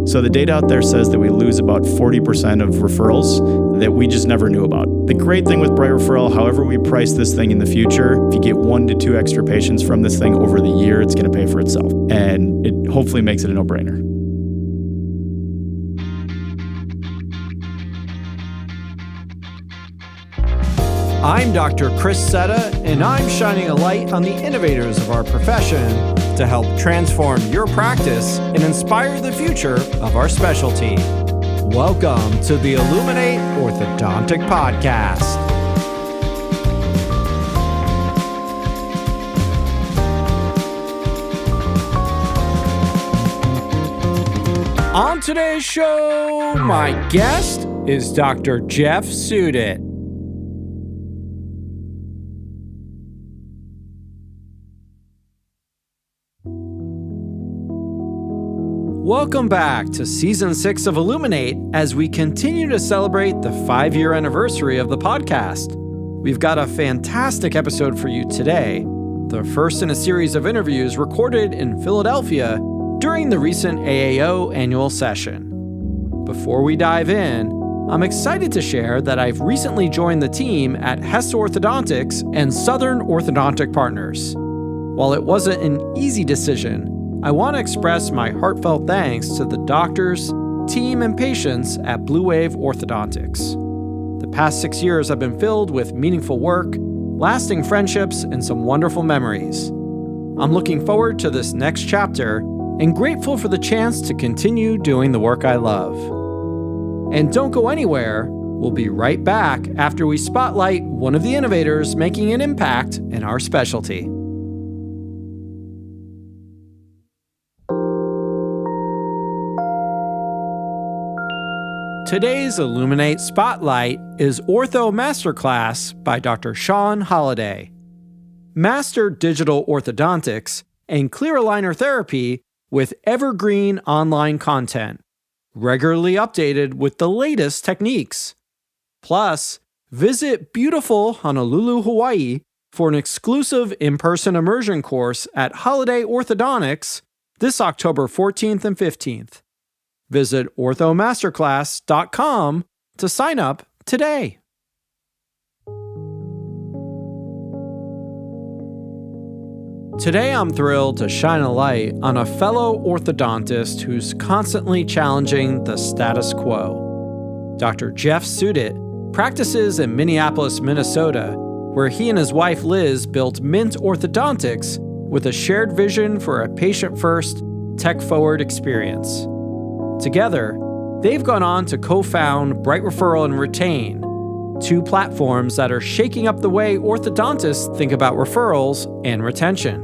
So the data out there says that we lose about 40% of referrals that we just never knew about. The great thing with Bright Referral, however we price this thing in the future, if you get 1 to 2 extra patients from this thing over the year, it's going to pay for itself. And it hopefully makes it a no-brainer. I'm Dr. Chris Sudit, and I'm shining a light on the innovators of our profession to help transform your practice and inspire the future of our specialty. Welcome to the Illuminate Orthodontic Podcast. On today's show, my guest is Dr. Geoff Sudit. Welcome back to Season 6 of Illuminate as we continue to celebrate the 5-year anniversary of the podcast. We've got a fantastic episode for you today, the first in a series of interviews recorded in Philadelphia during the recent AAO annual session. Before we dive in, I'm excited to share that I've recently joined the team at Hess Orthodontics and Southern Orthodontic Partners. While it wasn't an easy decision, I want to express my heartfelt thanks to the doctors, team, and patients at Blue Wave Orthodontics. The past 6 years have been filled with meaningful work, lasting friendships, and some wonderful memories. I'm looking forward to this next chapter and grateful for the chance to continue doing the work I love. And don't go anywhere. We'll be right back after we spotlight one of the innovators making an impact in our specialty. Today's Illuminate Spotlight is Ortho Masterclass by Dr. Sean Holliday. Master digital orthodontics and clear aligner therapy with evergreen online content, regularly updated with the latest techniques. Plus, visit beautiful Honolulu, Hawaii for an exclusive in-person immersion course at Holiday Orthodontics this October 14th and 15th. Visit orthomasterclass.com to sign up today. Today I'm thrilled to shine a light on a fellow orthodontist who's constantly challenging the status quo. Dr. Geoff Sudit practices in Minneapolis, Minnesota, where he and his wife Liz built Mint Orthodontics with a shared vision for a patient-first, tech-forward experience. Together, they've gone on to co-found Bright Referral and Retain, 2 platforms that are shaking up the way orthodontists think about referrals and retention.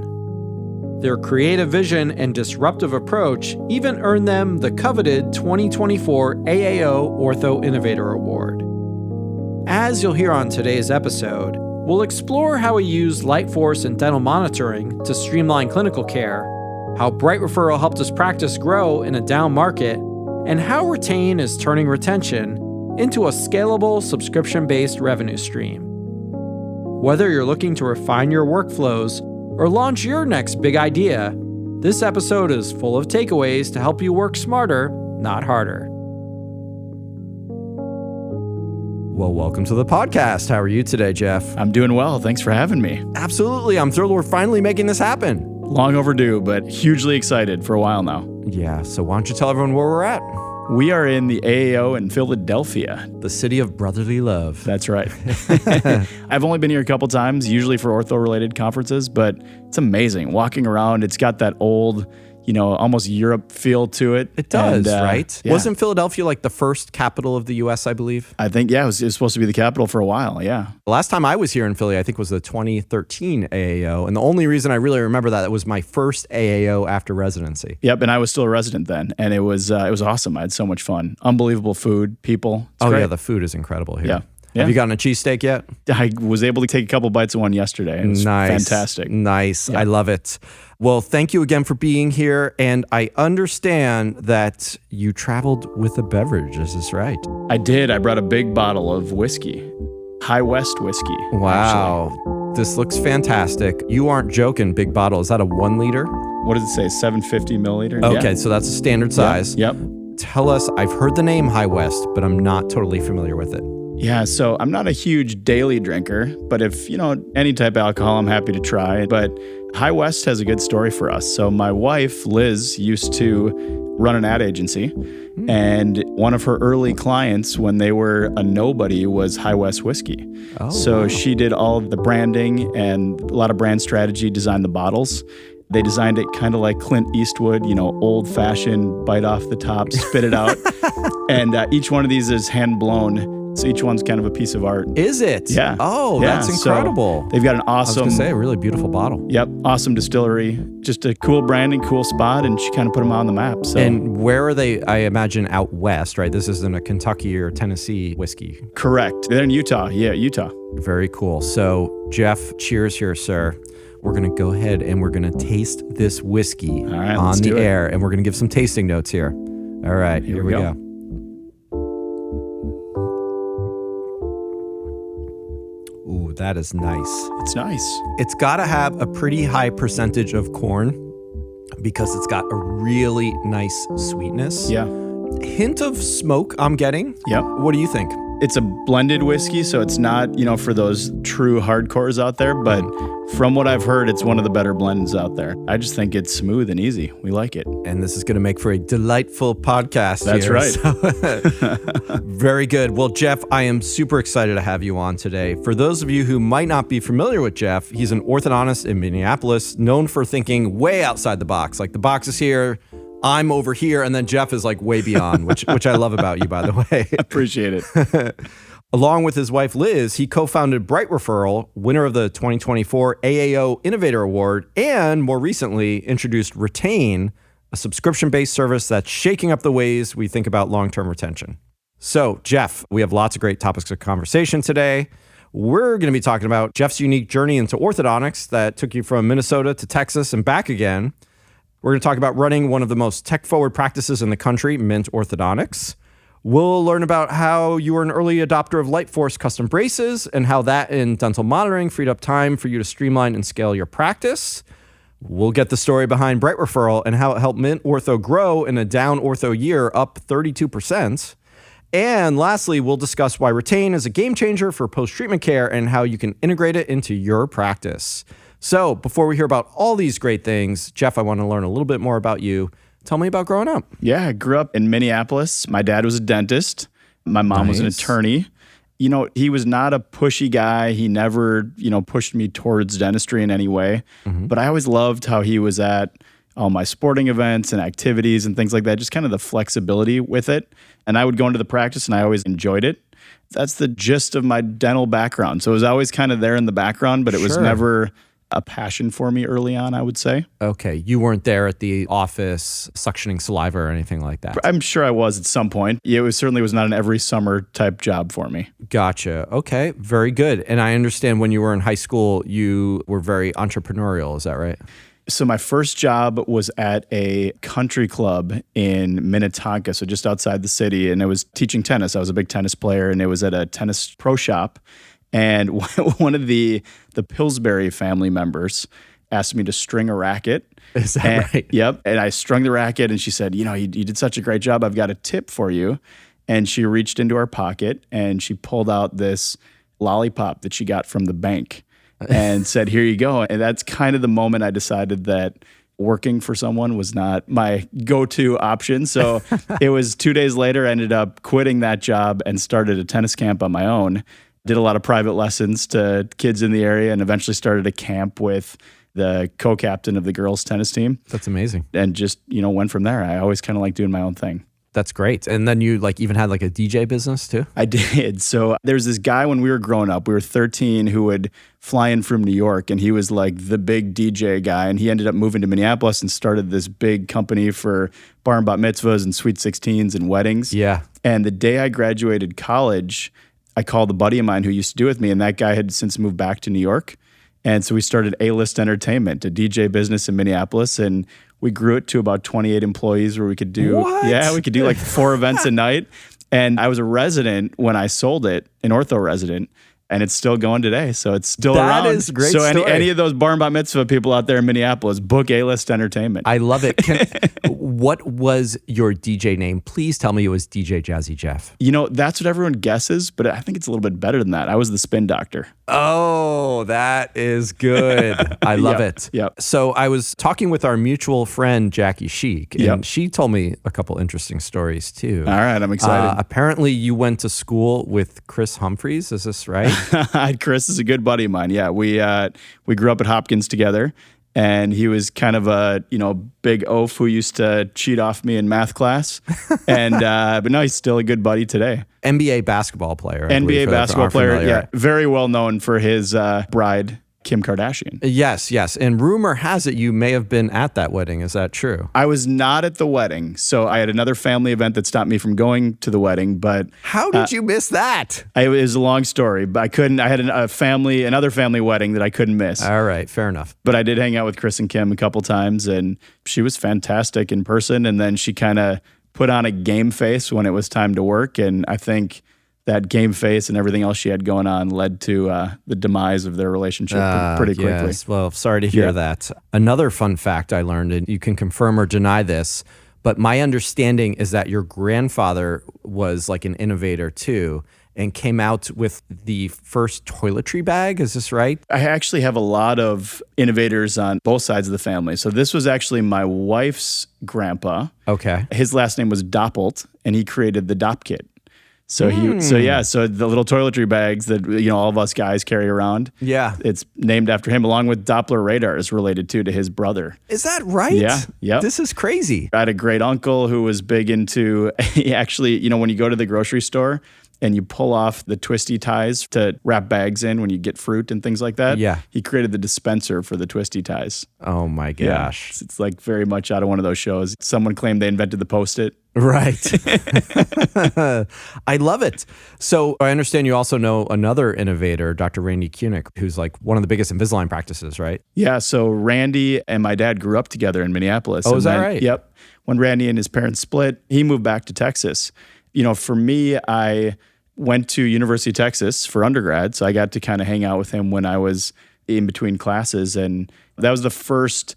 Their creative vision and disruptive approach even earned them the coveted 2024 AAO Ortho Innovator Award. As you'll hear on today's episode, we'll explore how we use LightForce and DentalMonitoring to streamline clinical care, how Bright Referral helped his practice grow in a down market, and how Retain is turning retention into a scalable subscription-based revenue stream. Whether you're looking to refine your workflows or launch your next big idea, this episode is full of takeaways to help you work smarter, not harder. Well, welcome to the podcast. How are you today, Geoff? I'm doing well. Thanks for having me. Absolutely. I'm thrilled we're finally making this happen. Long overdue, but hugely excited for a while now. Yeah, so why don't you tell everyone where we're at? We are in the AAO in Philadelphia. The city of brotherly love. That's right. I've only been here a couple times, usually for ortho-related conferences, but it's amazing. Walking around, it's got that old, almost Europe feel to it. It does, right? Yeah. Wasn't Philadelphia like the first capital of the U.S., I believe? I think, it was supposed to be the capital for a while, yeah. The last time I was here in Philly, I think was the 2013 AAO. And the only reason I really remember that was my first AAO after residency. Yep, and I was still a resident then. And it was awesome. I had so much fun. Unbelievable food, people. It's great. Yeah, the food is incredible here. Yeah. Have you gotten a cheesesteak yet? I was able to take a couple bites of one yesterday. It was fantastic. Nice. Yeah. I love it. Well, thank you again for being here. And I understand that you traveled with a beverage. Is this right? I did. I brought a big bottle of whiskey. High West whiskey. Wow. Actually. This looks fantastic. You aren't joking, big bottle. Is that a 1 liter? What does it say? 750 milliliter? Okay, so that's a standard size. Yep. tell us, I've heard the name High West, but I'm not totally familiar with it. Yeah, so I'm not a huge daily drinker, but if, any type of alcohol, I'm happy to try. But High West has a good story for us. So my wife, Liz, used to run an ad agency. And one of her early clients when they were a nobody was High West Whiskey. Oh, so wow. she did all of the branding and a lot of brand strategy, designed the bottles. They designed it kind of like Clint Eastwood, old-fashioned, bite off the top, spit it out. And each one of these is hand-blown. So each one's kind of a piece of art. Is it? Yeah. Oh, Yeah, that's incredible. So they've got an I was awesome, going to say, a really beautiful bottle. Yep, awesome distillery. Just a cool branding, cool spot, and she kind of put them on the map. So. And where are they? I imagine out west, right? This isn't a Kentucky or Tennessee whiskey. Correct. They're in Utah. Yeah, Utah. Very cool. So, Geoff, cheers here, sir. We're going to go ahead and we're going to taste this whiskey right, on let's the do it. air, and we're going to give some tasting notes here. All right, here we go. Ooh, that is nice. It's nice. It's got to have a pretty high percentage of corn because it's got a really nice sweetness. Yeah. Hint of smoke I'm getting. Yep. What do you think? It's a blended whiskey, so it's not, for those true hardcores out there, but from what I've heard, it's one of the better blends out there. I just think it's smooth and easy. We like it. And this is going to make for a delightful podcast. That's here, right. so- Very good. Well, Geoff, I am super excited to have you on today. For those of you who might not be familiar with Geoff, he's an orthodontist in Minneapolis, known for thinking way outside the box. Like the box is here, I'm over here, and then Geoff is like way beyond, which I love about you, by the way. Appreciate it. Along with his wife, Liz, he co-founded Bright Referral, winner of the 2024 AAO Innovator Award, and more recently introduced Retain, a subscription-based service that's shaking up the ways we think about long-term retention. So, Geoff, we have lots of great topics of conversation today. We're going to be talking about Geoff's unique journey into orthodontics that took you from Minnesota to Texas and back again. We're going to talk about running one of the most tech-forward practices in the country, Mint Orthodontics. We'll learn about how you were an early adopter of LightForce custom braces and how that and dental monitoring freed up time for you to streamline and scale your practice. We'll get the story behind Bright Referral and how it helped Mint Ortho grow in a down ortho year, up 32%. And lastly, we'll discuss why Retain is a game changer for post-treatment care and how you can integrate it into your practice. So before we hear about all these great things, Geoff, I want to learn a little bit more about you. Tell me about growing up. Yeah, I grew up in Minneapolis. My dad was a dentist. My mom was an attorney. He was not a pushy guy. He never, pushed me towards dentistry in any way. Mm-hmm. But I always loved how he was at all my sporting events and activities and things like that, just kind of the flexibility with it. And I would go into the practice and I always enjoyed it. That's the gist of my dental background. So it was always kind of there in the background, but it was never a passion for me early on, I would say. Okay. You weren't there at the office suctioning saliva or anything like that. I'm sure I was at some point. It certainly was not an every summer type job for me. Gotcha. Okay. Very good. And I understand when you were in high school, you were very entrepreneurial. Is that right? So my first job was at a country club in Minnetonka, so just outside the city, and it was teaching tennis. I was a big tennis player, and it was at a tennis pro shop. And one of the Pillsbury family members asked me to string a racket. Is that right? Yep. And I strung the racket, and she said, you did such a great job. I've got a tip for you. And she reached into her pocket, and she pulled out this lollipop that she got from the bank and said, here you go. And that's kind of the moment I decided that working for someone was not my go-to option. So it was 2 days later, I ended up quitting that job and started a tennis camp on my own. Did a lot of private lessons to kids in the area and eventually started a camp with the co-captain of the girls' tennis team. That's amazing. And just, went from there. I always kind of like doing my own thing. That's great. And then you even had a DJ business too? I did. So there's this guy when we were growing up, we were 13, who would fly in from New York, and he was like the big DJ guy. And he ended up moving to Minneapolis and started this big company for bar and bat mitzvahs and sweet 16s and weddings. Yeah. And the day I graduated college, I called a buddy of mine who used to do with me, and that guy had since moved back to New York. And so we started A-List Entertainment, a DJ business in Minneapolis, and we grew it to about 28 employees where we could do, we could do like 4 events a night. And I was a resident when I sold it, an ortho resident. And it's still going today, so it's still around. That is a great so story. any of those bar bat mitzvah people out there in Minneapolis, book A-list entertainment. I love it. What was your DJ name? Please tell me it was DJ Jazzy Jeff. That's what everyone guesses, but I think it's a little bit better than that. I was the Spin Doctor. Oh, that is good. I love it. Yep. So I was talking with our mutual friend, Jackie Sheik, and Yep. she told me a couple interesting stories too. All right, I'm excited. Apparently you went to school with Chris Humphreys. Is this right? Chris is a good buddy of mine. Yeah, we grew up at Hopkins together, and he was kind of a big oaf who used to cheat off me in math class, and but no, he's still a good buddy today. NBA basketball player. I believe, NBA for basketball those who player, aren't familiar. yeah, very well known for his bride Kim Kardashian. Yes. And rumor has it you may have been at that wedding. Is that true? I was not at the wedding, so I had another family event that stopped me from going to the wedding. But How did you miss that? it was a long story, but I couldn't. I had another family wedding that I couldn't miss. All right, fair enough. But I did hang out with Chris and Kim a couple times, and she was fantastic in person. And then she kind of put on a game face when it was time to work, and I think that game face and everything else she had going on led to the demise of their relationship pretty quickly. Yes. Well, sorry to hear that. Another fun fact I learned, and you can confirm or deny this, but my understanding is that your grandfather was like an innovator too and came out with the first toiletry bag. Is this right? I actually have a lot of innovators on both sides of the family. So this was actually my wife's grandpa. Okay. His last name was Doppelt, and he created the Dopp kit. So so the little toiletry bags that all of us guys carry around. Yeah. It's named after him, along with Doppler radar is related to his brother. Is that right? Yeah. Yep. This is crazy. I had a great uncle who was big into actually, when you go to the grocery store and you pull off the twisty ties to wrap bags in when you get fruit and things like that. Yeah. He created the dispenser for the twisty ties. Oh my gosh. Yeah. It's like very much out of one of those shows. Someone claimed they invented the Post-it. Right. I love it. So I understand you also know another innovator, Dr. Randy Kunick, who's like one of the biggest Invisalign practices, right? Yeah. So Randy and my dad grew up together in Minneapolis. Oh, is that right? Yep. When Randy and his parents split, he moved back to Texas. For me, I went to University of Texas for undergrad. So I got to kind of hang out with him when I was in between classes. And that was the first,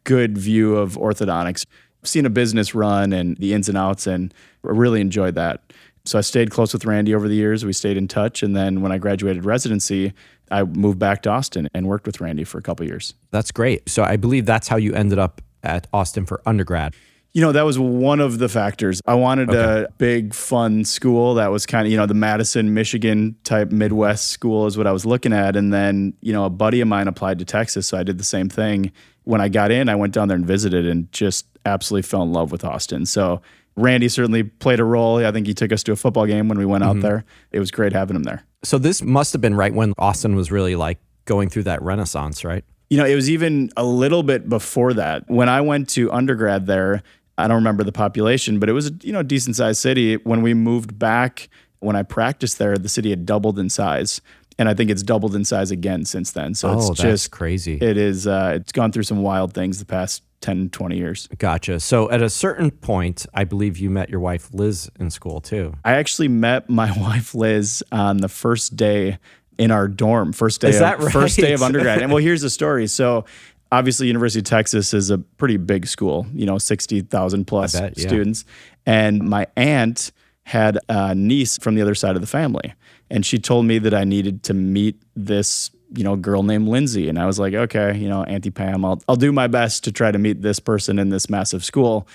good view of orthodontics. Seen a business run and the ins and outs, and I really enjoyed that. So I stayed close with Randy over the years. We stayed in touch. And then when I graduated residency, I moved back to Austin and worked with Randy for a couple of years. That's great. So I believe that's how you ended up at Austin for undergrad. That was one of the factors. I wanted a big, fun school that was kind of, the Madison, Michigan type Midwest school is what I was looking at. And then, a buddy of mine applied to Texas, so I did the same thing. When I got in, I went down there and visited and just absolutely fell in love with Austin. So Randy certainly played a role. I think he took us to a football game when we went out there. It was great having him there. So this must have been right when Austin was really like going through that renaissance, right? It was even a little bit before that. When I went to undergrad there, I don't remember the population, but it was a decent sized city. When we moved back, when I practiced there, the city had doubled in size. And I think it's doubled in size again since then. So it's just crazy. It is. It's gone through some wild things the past 10, 20 years. Gotcha. So at a certain point, I believe you met your wife, Liz, in school too. I actually met my wife, Liz, on the first day in our dorm. First day of undergrad. And well, here's the story. So obviously, University of Texas is a pretty big school, 60,000 plus students. And my aunt had a niece from the other side of the family. And she told me that I needed to meet this, girl named Lindsay. And I was like, okay, Auntie Pam, I'll do my best to try to meet this person in this massive school.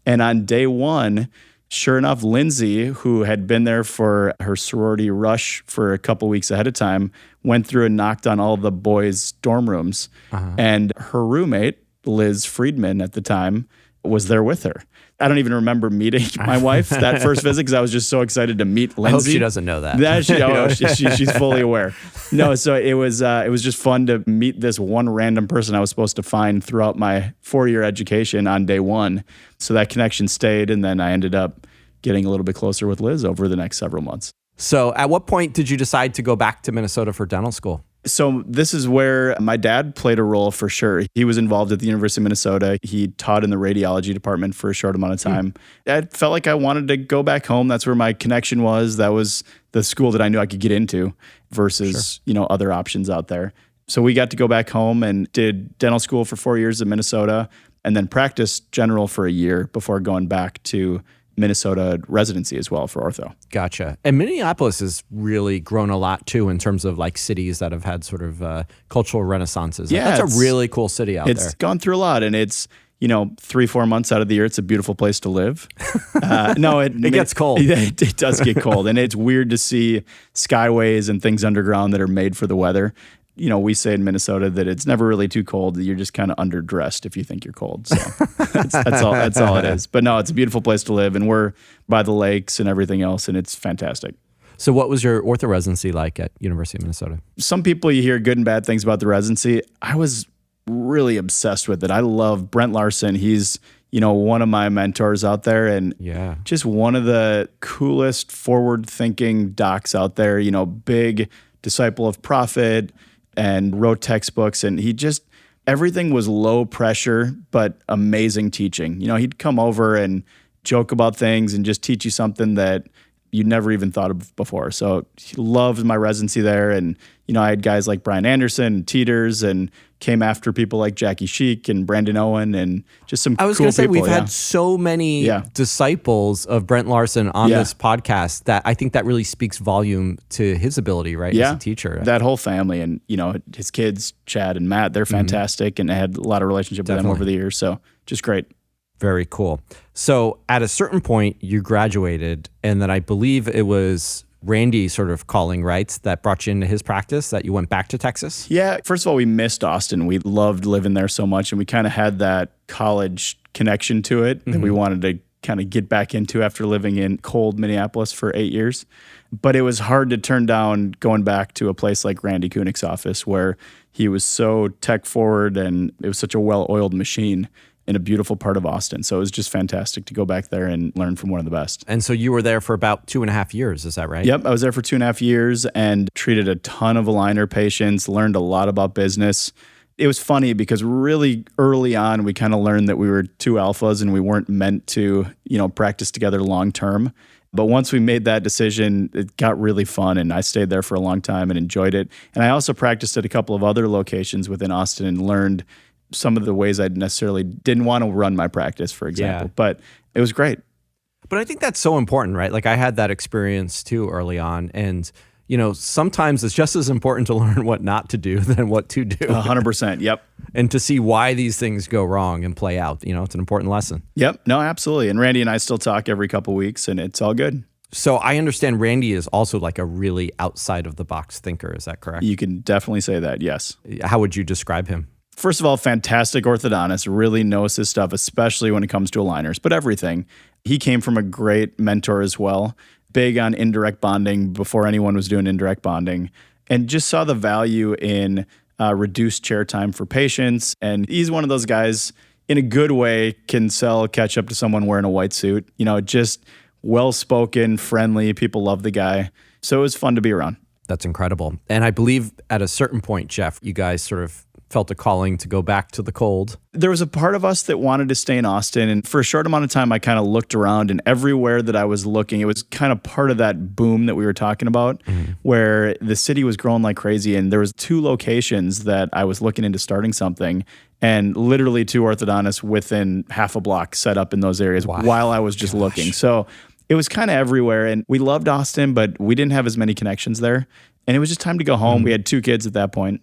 And on day one, sure enough, Lindsay, who had been there for her sorority rush for a couple weeks ahead of time, went through and knocked on all the boys' dorm rooms. And her roommate, Liz Friedman at the time, was there with her. I don't even remember meeting my wife that first visit because I was just so excited to meet Lindsay. I hope she doesn't know that. She's fully aware. No, so it was just fun to meet this one random person I was supposed to find throughout my 4-year education on day one. So that connection stayed, and then I ended up getting a little bit closer with Liz over the next several months. So at what point did you decide to go back to Minnesota for dental school? So this is where my dad played a role for sure. He was involved at the University of Minnesota. He taught in the radiology department for a short amount of time. I felt like I wanted to go back home. That's where my connection was. That was the school that I knew I could get into versus, other options out there. So we got to go back home and did dental school for 4 years in Minnesota and then practiced general for a year before going back to Minnesota residency as well for ortho. Gotcha. And Minneapolis has really grown a lot too in terms of like cities that have had sort of cultural renaissances. Yeah, that's a really cool city out there. It's gone through a lot, and it's 3-4 months out of the year, it's a beautiful place to live. It gets cold. It does get cold, and it's weird to see skyways and things underground that are made for the weather. We say in Minnesota that it's never really too cold. You're just kind of underdressed if you think you're cold. So that's all it is. But no, it's a beautiful place to live, and we're by the lakes and everything else, and it's fantastic. So what was your ortho residency like at University of Minnesota? Some people, you hear good and bad things about the residency. I was really obsessed with it. I love Brent Larson. He's one of my mentors out there, and just one of the coolest forward-thinking docs out there. Big disciple of profit, and wrote textbooks, and everything was low pressure, but amazing teaching. He'd come over and joke about things and just teach you something that you never even thought of before. So he loved my residency there. And, I had guys like Brian Anderson and Teeters, and came after people like Jackie Sheik and Brandon Owen, and just some cool people. I was going to say, we've had so many disciples of Brent Larson on this podcast that I think that really speaks volume to his ability, right, as a teacher. That whole family, and, his kids, Chad and Matt, they're fantastic, and I had a lot of relationship with them over the years. So just great. Very cool. So at a certain point, you graduated, and then I believe it was Randy sort of calling, right, that brought you into his practice, that you went back to Texas? Yeah. First of all, we missed Austin. We loved living there so much, and we kind of had that college connection to it that we wanted to kind of get back into after living in cold Minneapolis for 8 years. But it was hard to turn down going back to a place like Randy Koenig's office, where he was so tech forward and it was such a well-oiled machine in a beautiful part of Austin. So it was just fantastic to go back there and learn from one of the best. And so you were there for about 2.5 years, is that right? Yep, I was there for 2.5 years and treated a ton of aligner patients, learned a lot about business. It was funny because really early on, we kind of learned that we were two alphas and we weren't meant to, practice together long term. But once we made that decision, it got really fun, and I stayed there for a long time and enjoyed it. And I also practiced at a couple of other locations within Austin and learned some of the ways I necessarily didn't want to run my practice, for example. But it was great. But I think that's so important, right? Like I had that experience too early on. And, sometimes it's just as important to learn what not to do than what to do. 100%. Yep. And to see why these things go wrong and play out. It's an important lesson. Yep. No, absolutely. And Randy and I still talk every couple of weeks, and it's all good. So I understand Randy is also like a really outside of the box thinker. Is that correct? You can definitely say that. Yes. How would you describe him? First of all, fantastic orthodontist, really knows his stuff, especially when it comes to aligners, but everything. He came from a great mentor as well, big on indirect bonding before anyone was doing indirect bonding, and just saw the value in reduced chair time for patients. And he's one of those guys, in a good way, can sell ketchup to someone wearing a white suit. Just well-spoken, friendly. People love the guy. So it was fun to be around. That's incredible. And I believe at a certain point, Geoff, you guys sort of felt a calling to go back to the cold. There was a part of us that wanted to stay in Austin. And for a short amount of time, I kind of looked around, and everywhere that I was looking, it was kind of part of that boom that we were talking about, where the city was growing like crazy. And there was 2 locations that I was looking into starting something, and literally 2 orthodontists within half a block set up in those areas while I was just looking. So it was kind of everywhere. And we loved Austin, but we didn't have as many connections there. And it was just time to go home. We had 2 kids at that point.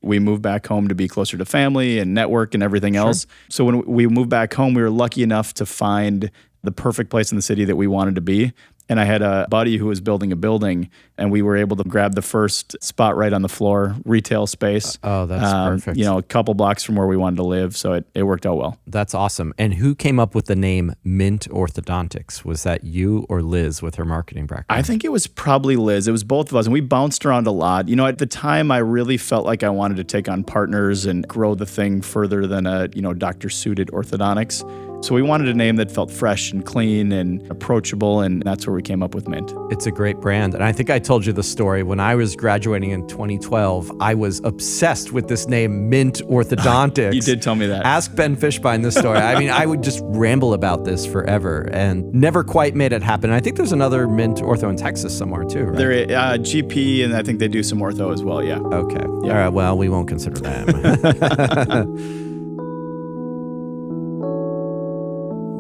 We moved back home to be closer to family and network and everything else. So when we moved back home, we were lucky enough to find the perfect place in the city that we wanted to be. And I had a buddy who was building a building, and we were able to grab the first spot right on the floor, retail space. Oh, that's perfect. A couple blocks from where we wanted to live. So it worked out well. That's awesome. And who came up with the name Mint Orthodontics? Was that you or Liz with her marketing background? I think it was probably Liz. It was both of us. And we bounced around a lot. At the time, I really felt like I wanted to take on partners and grow the thing further than Dr. Sudit Orthodontics. So we wanted a name that felt fresh and clean and approachable, and that's where we came up with Mint. It's a great brand. And I think I told you the story. When I was graduating in 2012, I was obsessed with this name, Mint Orthodontics. You did tell me that. Ask Ben Fishbein this story. I mean, I would just ramble about this forever and never quite made it happen. And I think there's another Mint Ortho in Texas somewhere too, right? They're GP, and I think they do some ortho as well, yeah. Okay. Yeah. All right, well, we won't consider them.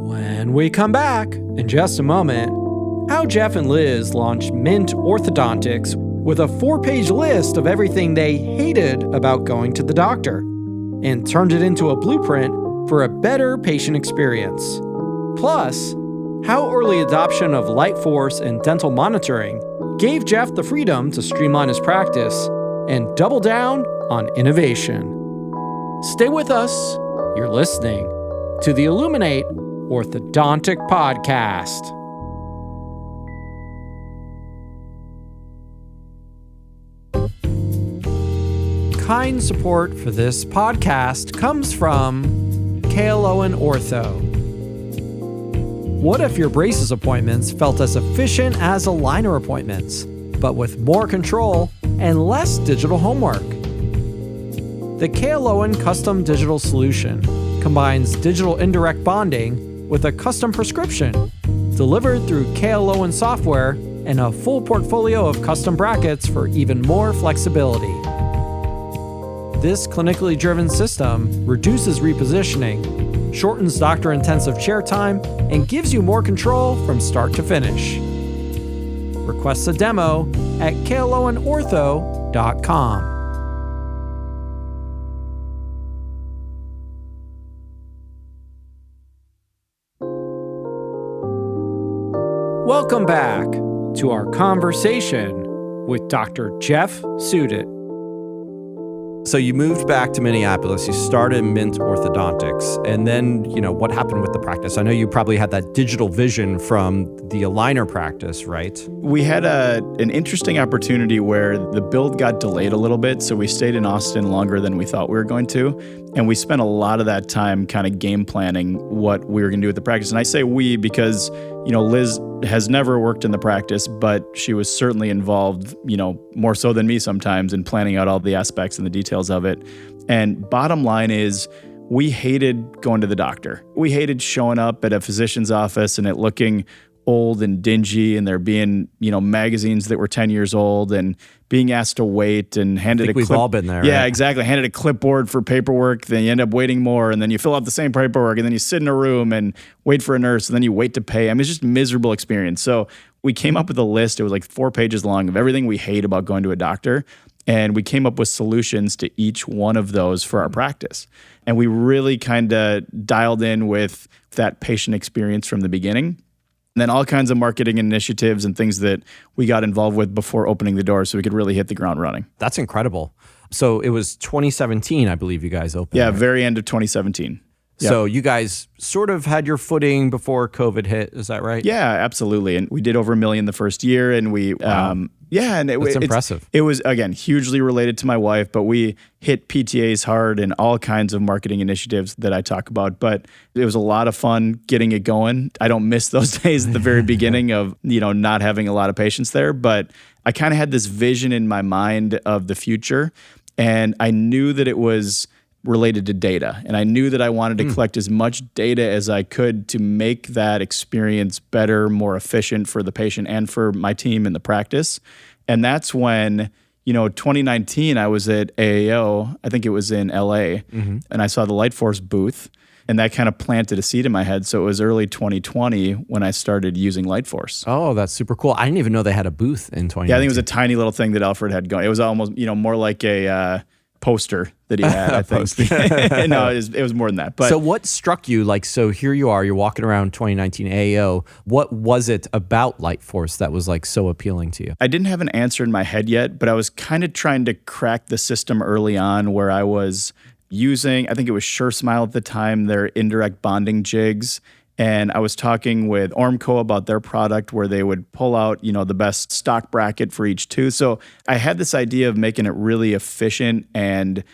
When we come back, in just a moment, how Geoff and Liz launched Mint Orthodontics with a 4-page list of everything they hated about going to the doctor and turned it into a blueprint for a better patient experience. Plus, how early adoption of LightForce and DentalMonitoring gave Geoff the freedom to streamline his practice and double down on innovation. Stay with us. You're listening to the Illuminate Orthodontic Podcast. Kind support for this podcast comes from Kiessling Ortho. What if your braces appointments felt as efficient as aligner appointments, but with more control and less digital homework? The Kiessling Custom Digital Solution combines digital indirect bonding with a custom prescription delivered through Kiessling software and a full portfolio of custom brackets for even more flexibility. This clinically driven system reduces repositioning, shortens doctor-intensive chair time, and gives you more control from start to finish. Request a demo at kiesslingortho.com. Welcome back to our conversation with Dr. Geoff Sudit. So you moved back to Minneapolis, you started Mint Orthodontics, and then, what happened with the practice? I know you probably had that digital vision from the aligner practice, right? We had an interesting opportunity where the build got delayed a little bit, so we stayed in Austin longer than we thought we were going to, and we spent a lot of that time kind of game planning what we were going to do with the practice. And I say we because, Liz has never worked in the practice, but she was certainly involved, more so than me sometimes in planning out all the aspects and the details of it. And bottom line is, we hated going to the doctor. We hated showing up at a physician's office and it looking old and dingy, and there being, magazines that were 10 years old and being asked to wait and handed we've all been there. Yeah, right? Exactly. Handed a clipboard for paperwork, then you end up waiting more, and then you fill out the same paperwork, and then you sit in a room and wait for a nurse, and then you wait to pay. I mean, it's just a miserable experience. So we came up with a list. It was like 4 pages long of everything we hate about going to a doctor. And we came up with solutions to each one of those for our practice. And we really kind of dialed in with that patient experience from the beginning. And then all kinds of marketing initiatives and things that we got involved with before opening the door so we could really hit the ground running. That's incredible. So it was 2017, I believe you guys opened. Yeah, right? very end of 2017. Yep. So you guys sort of had your footing before COVID hit, is that right? Yeah, absolutely. And we did over $1 million the first year, and we, and That's impressive. It was, again, hugely related to my wife, but we hit PTAs hard and all kinds of marketing initiatives that I talk about. But it was a lot of fun getting it going. I don't miss those days at the very beginning of, not having a lot of patients there, but I kind of had this vision in my mind of the future, and I knew that it was related to data. And I knew that I wanted to collect as much data as I could to make that experience better, more efficient for the patient and for my team in the practice. And that's when, 2019, I was at AAO, I think it was in LA, and I saw the LightForce booth, and that kind of planted a seed in my head. So it was early 2020 when I started using LightForce. Oh, that's super cool. I didn't even know they had a booth in 2019. Yeah, I think it was a tiny little thing that Alfred had going. It was almost, more like a poster that he had, I think. No, it was more than that. But so what struck you? So here you are, you're walking around 2019 AAO. What was it about LightForce that was so appealing to you? I didn't have an answer in my head yet, but I was kind of trying to crack the system early on where I was using, I think it was SureSmile at the time, their indirect bonding jigs. And I was talking with Ormco about their product where they would pull out, the best stock bracket for each tooth. So I had this idea of making it really efficient and,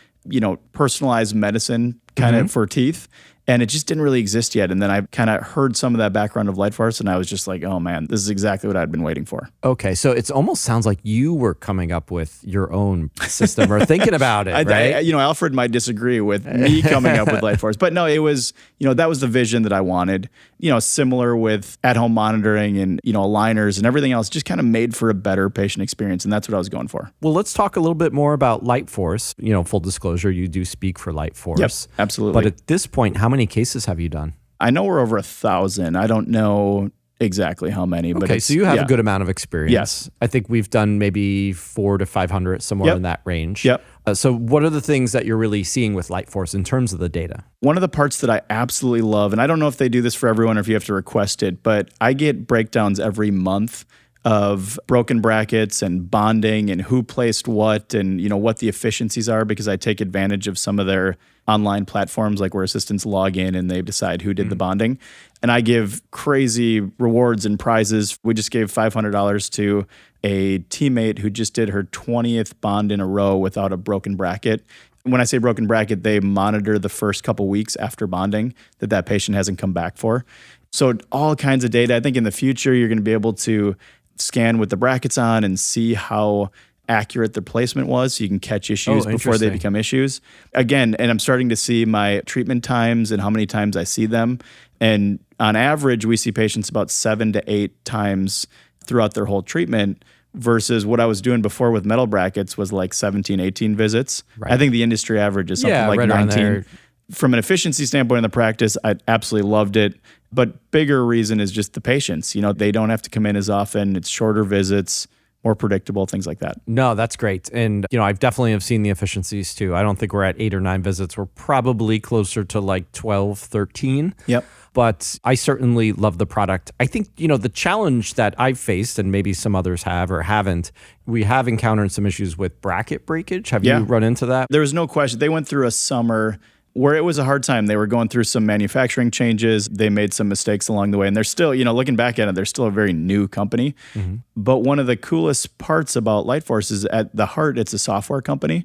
personalized medicine kind of for teeth. And it just didn't really exist yet. And then I kind of heard some of that background of LightForce, and I was just like, oh man, this is exactly what I'd been waiting for. Okay, so it almost sounds like you were coming up with your own system or thinking about it, right? Alfred might disagree with me coming up with LightForce, but no, it was, that was the vision that I wanted. Similar with at-home monitoring and, aligners and everything else, just kind of made for a better patient experience. And that's what I was going for. Well, let's talk a little bit more about LightForce. Full disclosure, you do speak for LightForce. Yep, absolutely. But at this point, how many cases have you done? I know we're over 1,000. I don't know exactly how many, but so you have a good amount of experience. Yes. I think we've done maybe 400 to 500, somewhere in that range. Yep. So what are the things that you're really seeing with LightForce in terms of the data? One of the parts that I absolutely love, and I don't know if they do this for everyone or if you have to request it, but I get breakdowns every month of broken brackets and bonding and who placed what and what the efficiencies are, because I take advantage of some of their online platforms like where assistants log in and they decide who did the bonding. And I give crazy rewards and prizes. We just gave $500 to a teammate who just did her 20th bond in a row without a broken bracket. When I say broken bracket, they monitor the first couple weeks after bonding that patient hasn't come back for. So all kinds of data. I think in the future, you're going to be able to scan with the brackets on and see how accurate the placement was, so you can catch issues before they become issues. Again, and I'm starting to see my treatment times and how many times I see them. And on average, we see patients about 7 to 8 times throughout their whole treatment, versus what I was doing before with metal brackets was like 17, 18 visits. Right. I think the industry average is something like 19. From an efficiency standpoint in the practice, I absolutely loved it. But bigger reason is just the patients. They don't have to come in as often. It's shorter visits, more predictable, things like that. No, that's great. And, I've definitely have seen the efficiencies too. I don't think we're at 8 or 9 visits. We're probably closer to like 12, 13. Yep. But I certainly love the product. I think, the challenge that I've faced, and maybe some others have or haven't, we have encountered some issues with bracket breakage. Have you run into that? There was no question. They went through a summer where it was a hard time. They were going through some manufacturing changes. They made some mistakes along the way. And they're still, looking back at it, they're still a very new company. Mm-hmm. But one of the coolest parts about LightForce is at the heart, it's a software company,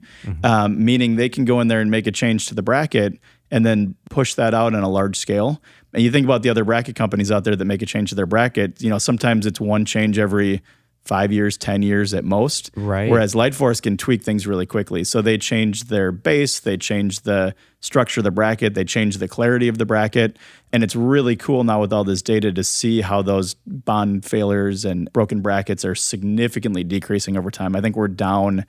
meaning they can go in there and make a change to the bracket and then push that out on a large scale. And you think about the other bracket companies out there that make a change to their bracket, sometimes it's one change every 5 years, 10 years at most. Right. Whereas LightForce can tweak things really quickly. So they change their base, they change the structure of the bracket, they change the clarity of the bracket. And it's really cool now with all this data to see how those bond failures and broken brackets are significantly decreasing over time. I think we're down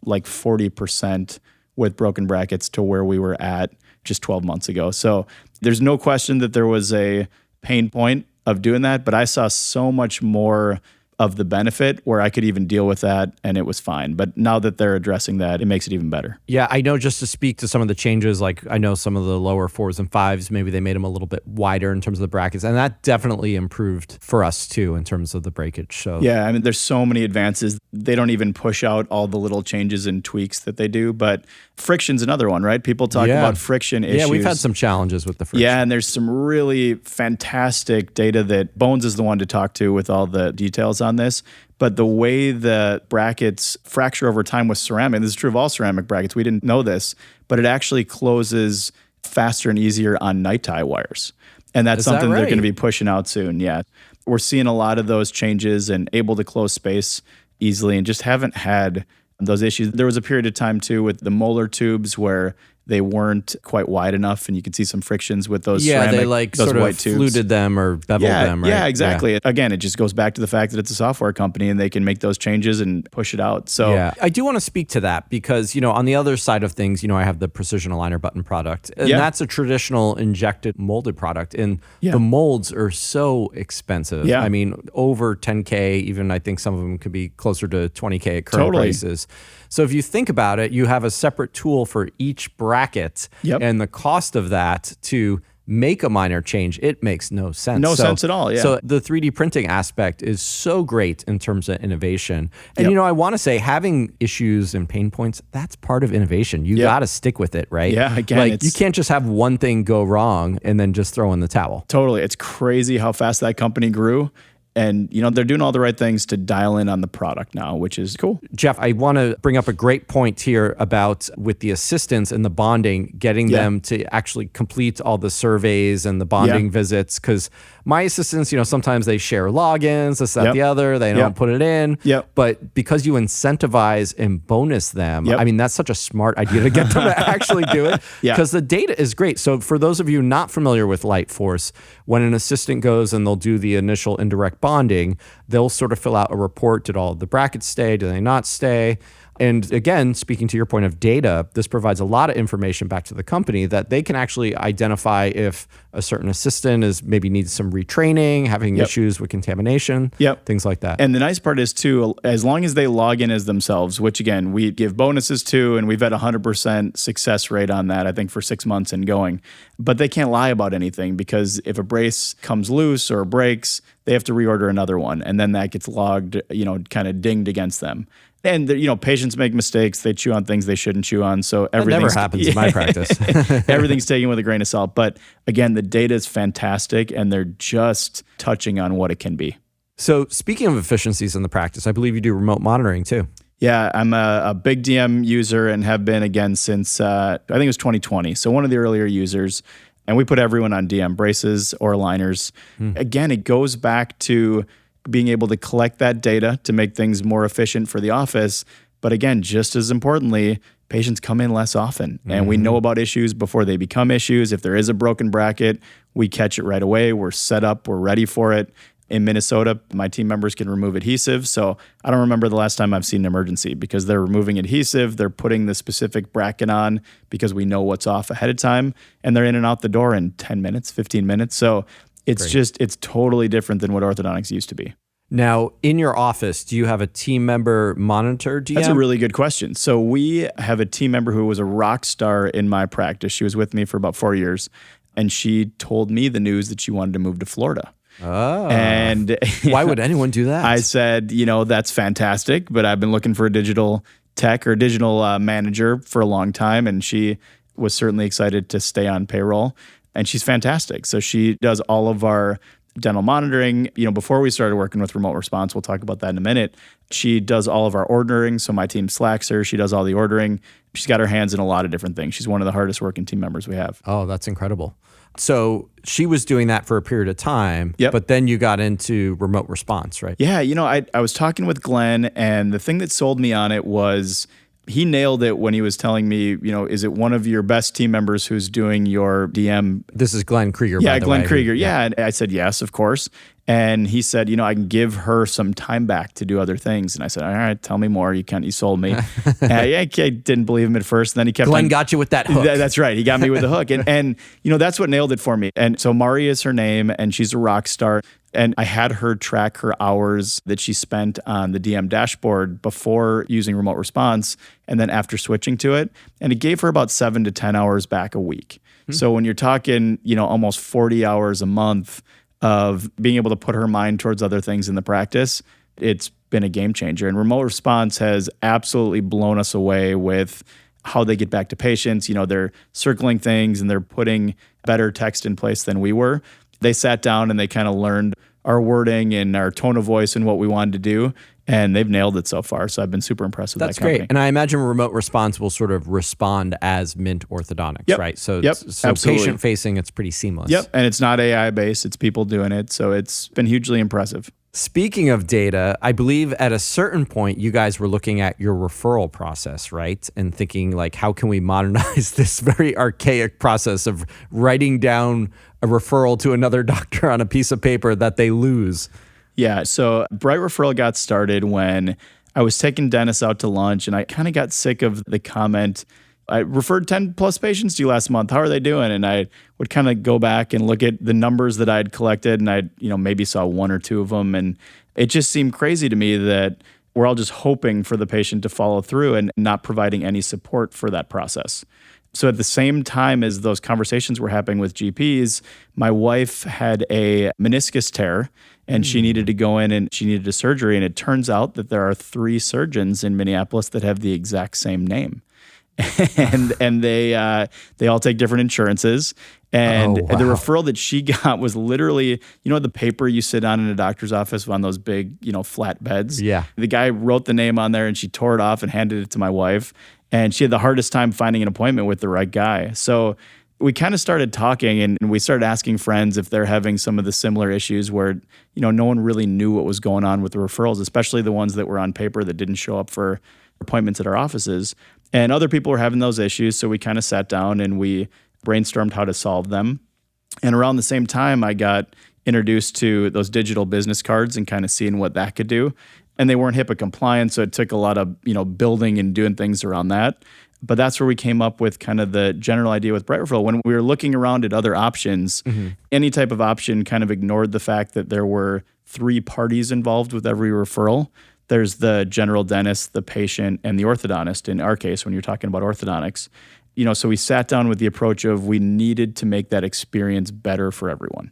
like 40% with broken brackets to where we were at just 12 months ago. So there's no question that there was a pain point of doing that, but I saw so much more of the benefit where I could even deal with that and it was fine. But now that they're addressing that, it makes it even better. Yeah, I know, just to speak to some of the changes, like I know some of the lower 4s and 5s, maybe they made them a little bit wider in terms of the brackets. And that definitely improved for us too in terms of the breakage. So yeah, there's so many advances. They don't even push out all the little changes and tweaks that they do. But friction's another one, right? People talk about friction issues. Yeah, we've had some challenges with the friction. Yeah, and there's some really fantastic data that Bones is the one to talk to with all the details on this. But the way the brackets fracture over time with ceramic, this is true of all ceramic brackets, we didn't know this, but it actually closes faster and easier on night tie wires. And that's something they're going to be pushing out soon. Yeah. We're seeing a lot of those changes and able to close space easily and just haven't had those issues. There was a period of time too with the molar tubes where they weren't quite wide enough, and you could see some frictions with those ceramic, they like those sort white of tubes. fluted them or beveled them, right? Yeah, exactly. Yeah. Again, it just goes back to the fact that it's a software company and they can make those changes and push it out. So yeah, I do want to speak to that because, on the other side of things, I have the precision aligner button product, and that's a traditional injected molded product, and the molds are so expensive. Yeah. Over $10K, even I think some of them could be closer to $20K at current prices. So if you think about it, you have a separate tool for each bracket, and the cost of that to make a minor change, it makes no sense. No sense at all, yeah. So the 3D printing aspect is so great in terms of innovation. And, I want to say having issues and pain points, that's part of innovation. You got to stick with it, right? Yeah, again, you can't just have one thing go wrong and then just throw in the towel. Totally. It's crazy how fast that company grew. And, they're doing all the right things to dial in on the product now, which is cool. Geoff, I want to bring up a great point here about with the assistants and the bonding, getting them to actually complete all the surveys and the bonding visits. Because my assistants, sometimes they share logins, this, that, the other. They don't put it in. But because you incentivize and bonus them, I mean, that's such a smart idea to get them to actually do it. Because the data is great. So for those of you not familiar with LightForce, when an assistant goes and they'll do the initial indirect bonding, they'll sort of fill out a report. Did all of the brackets stay? Do they not stay? And again, speaking to your point of data, this provides a lot of information back to the company that they can actually identify if a certain assistant is maybe needs some retraining, having issues with contamination, things like that. And the nice part is too, as long as they log in as themselves, which again, we give bonuses to, and we've had 100% success rate on that, I think for 6 months and going. But they can't lie about anything, because if a brace comes loose or breaks, they have to reorder another one. And then that gets logged, kind of dinged against them. And patients make mistakes. They chew on things they shouldn't chew on. So everything never happens in my practice. Everything's taken with a grain of salt. But again, the data is fantastic, and they're just touching on what it can be. So speaking of efficiencies in the practice, I believe you do remote monitoring too. Yeah, I'm a big DM user and have been again since I think it was 2020. So one of the earlier users. And we put everyone on DM, braces or aligners. Again, it goes back to being able to collect that data to make things more efficient for the office. But again, just as importantly, patients come in less often. And we know about issues before they become issues. If there is a broken bracket, we catch it right away. We're set up. We're ready for it. In Minnesota, my team members can remove adhesive. So I don't remember the last time I've seen an emergency, because they're removing adhesive. They're putting the specific bracket on because we know what's off ahead of time. And they're in and out the door in 10 minutes, 15 minutes. So it's totally different than what orthodontics used to be. Now, in your office, do you have a team member monitor DM? That's a really good question. So we have a team member who was a rock star in my practice. She was with me for about 4 years. And she told me the news that she wanted to move to Florida. Oh. And why would anyone do that? I said, that's fantastic, but I've been looking for a digital tech or digital manager for a long time. And she was certainly excited to stay on payroll. And she's fantastic. So she does all of our dental monitoring. Before we started working with remote response, we'll talk about that in a minute. She does all of our ordering. So my team slacks her. She does all the ordering. She's got her hands in a lot of different things. She's one of the hardest working team members we have. Oh, that's incredible. So she was doing that for a period of time, but then you got into remote response, right? Yeah, I was talking with Glenn, and the thing that sold me on it was he nailed it when he was telling me, is it one of your best team members who's doing your DM? This is Glenn Krieger, by the way. Yeah, Glenn Krieger. Yeah. And I said, yes, of course. And he said, I can give her some time back to do other things. And I said, all right, tell me more. You sold me. I didn't believe him at first. And then he kept Glenn got you with that hook. That's right. He got me with the hook. And that's what nailed it for me. And so Mari is her name, and she's a rock star. And I had her track her hours that she spent on the DM dashboard before using remote response, and then after switching to it. And it gave her about 7 to 10 hours back a week. So when you're talking, almost 40 hours a month of being able to put her mind towards other things in the practice, it's been a game changer. And remote response has absolutely blown us away with how they get back to patients. They're circling things and they're putting better text in place than we were. They sat down and they kind of learned our wording and our tone of voice and what we wanted to do. And they've nailed it so far. So I've been super impressed with that company. That's great. And I imagine remote response will sort of respond as Mint Orthodontics, right? So, so patient-facing, it's pretty seamless. Yep. And it's not AI-based. It's people doing it. So it's been hugely impressive. Speaking of data, I believe at a certain point, you guys were looking at your referral process, right? And thinking like, how can we modernize this very archaic process of writing down a referral to another doctor on a piece of paper that they lose? Yeah, so Bright Referral got started when I was taking dentists out to lunch, and I kind of got sick of the comment, I referred 10 plus patients to you last month. How are they doing? And I would kind of go back and look at the numbers that I'd collected, and I maybe saw 1 or 2 of them. And it just seemed crazy to me that we're all just hoping for the patient to follow through and not providing any support for that process. So at the same time as those conversations were happening with GPs, my wife had a meniscus tear, and she needed to go in and she needed a surgery. And it turns out that there are 3 surgeons in Minneapolis that have the exact same name. and they all take different insurances. And Oh, wow. the referral that she got was literally, the paper you sit on in a doctor's office on those big, flat beds. Yeah. The guy wrote the name on there and she tore it off and handed it to my wife. And she had the hardest time finding an appointment with the right guy. So we kind of started talking and we started asking friends if they're having some of the similar issues where, no one really knew what was going on with the referrals, especially the ones that were on paper that didn't show up for appointments at our offices. And other people were having those issues. So we kind of sat down and we brainstormed how to solve them. And around the same time, I got introduced to those digital business cards and kind of seeing what that could do. And they weren't HIPAA compliant, so it took a lot of, building and doing things around that. But that's where we came up with kind of the general idea with Bright Referral. When we were looking around at other options, any type of option kind of ignored the fact that there were 3 parties involved with every referral. There's the general dentist, the patient, and the orthodontist, in our case, when you're talking about orthodontics. So we sat down with the approach of we needed to make that experience better for everyone.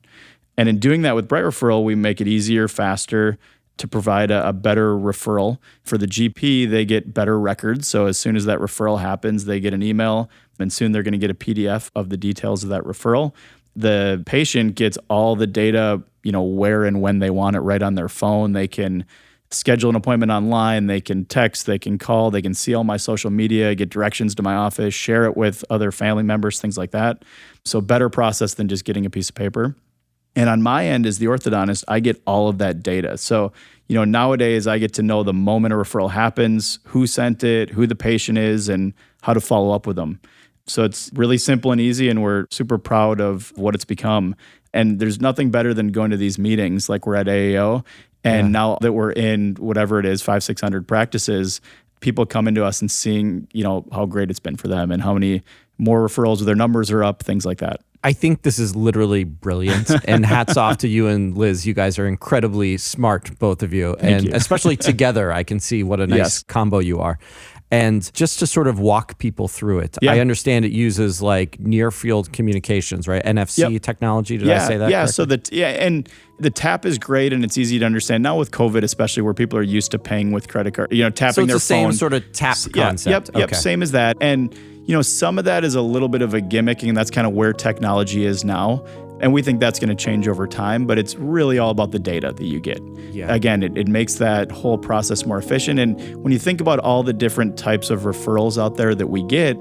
And in doing that with Bright Referral, we make it easier, faster to provide a better referral. For the GP, they get better records. So as soon as that referral happens, they get an email, and soon they're going to get a PDF of the details of that referral. The patient gets all the data, where and when they want it right on their phone. They can schedule an appointment online, they can text, they can call, they can see all my social media, get directions to my office, share it with other family members, things like that. So better process than just getting a piece of paper. And on my end as the orthodontist, I get all of that data. So, nowadays I get to know the moment a referral happens, who sent it, who the patient is, and how to follow up with them. So it's really simple and easy, and we're super proud of what it's become. And there's nothing better than going to these meetings like we're at AAO. And now that we're in whatever it is, 500-600 practices, people come into us and seeing, how great it's been for them and how many more referrals, their numbers are up, things like that. I think this is literally brilliant, and hats off to you and Liz. You guys are incredibly smart, both of you. Thank and you. Especially together, I can see what a nice combo you are. And just to sort of walk people through it, I understand it uses like near field communications, right? NFC technology. Did I say that? Yeah. correctly? So and the tap is great and it's easy to understand. Now with COVID, especially where people are used to paying with credit card, tapping their phone. So it's the same sort of tap concept. Yep. Same as that. And some of that is a little bit of a gimmick, and that's kind of where technology is now. And we think that's going to change over time, but it's really all about the data that you get. Yeah. Again, it makes that whole process more efficient. And when you think about all the different types of referrals out there that we get,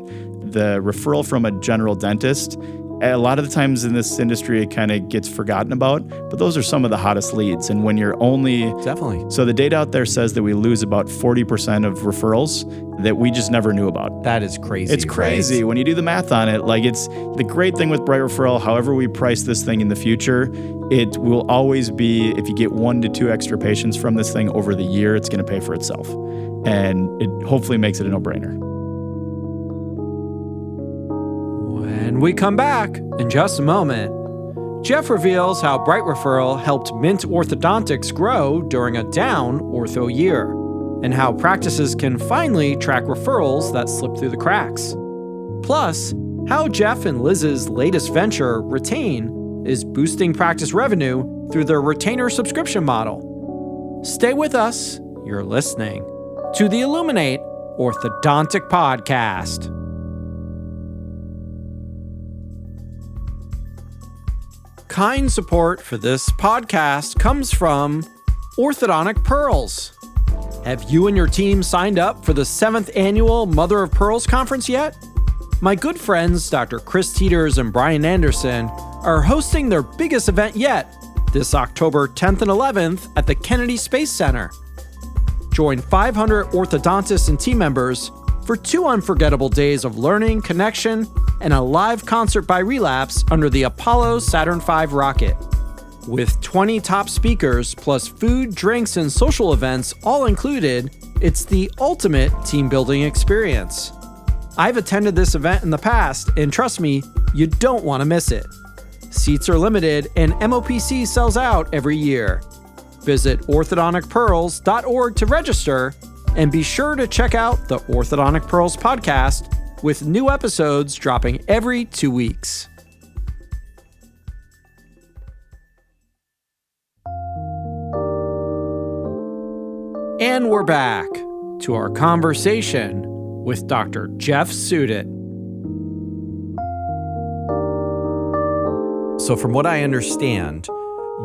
the referral from a general dentist, a lot of the times in this industry, it kind of gets forgotten about, but those are some of the hottest leads. And when you're only... Definitely. So the data out there says that we lose about 40% of referrals that we just never knew about. That is crazy. It's crazy. Right? When you do the math on it, it's the great thing with Bright Referral, however we price this thing in the future, it will always be, if you get 1 to 2 extra patients from this thing over the year, it's going to pay for itself. And it hopefully makes it a no-brainer. When we come back in just a moment, Geoff reveals how Bright Referral helped Mint Orthodontics grow during a down ortho year, and how practices can finally track referrals that slip through the cracks. Plus, how Geoff and Liz's latest venture, Retain, is boosting practice revenue through their retainer subscription model. Stay with us. You're listening to the Illuminate Orthodontic Podcast. Kind support for this podcast comes from Orthodontic Pearls. Have you and your team signed up for the 7th annual Mother of Pearls conference yet? My good friends, Dr. Chris Teeters and Brian Anderson, are hosting their biggest event yet this October 10th and 11th at the Kennedy Space Center. Join 500 orthodontists and team members for 2 unforgettable days of learning, connection, and a live concert by Relapse under the Apollo Saturn V rocket. With 20 top speakers, plus food, drinks, and social events all included, it's the ultimate team-building experience. I've attended this event in the past, and trust me, you don't want to miss it. Seats are limited, and MOPC sells out every year. Visit orthodonticpearls.org to register, and be sure to check out the Orthodontic Pearls podcast, with new episodes dropping every 2 weeks. And we're back to our conversation with Dr. Geoff Sudit. So from what I understand,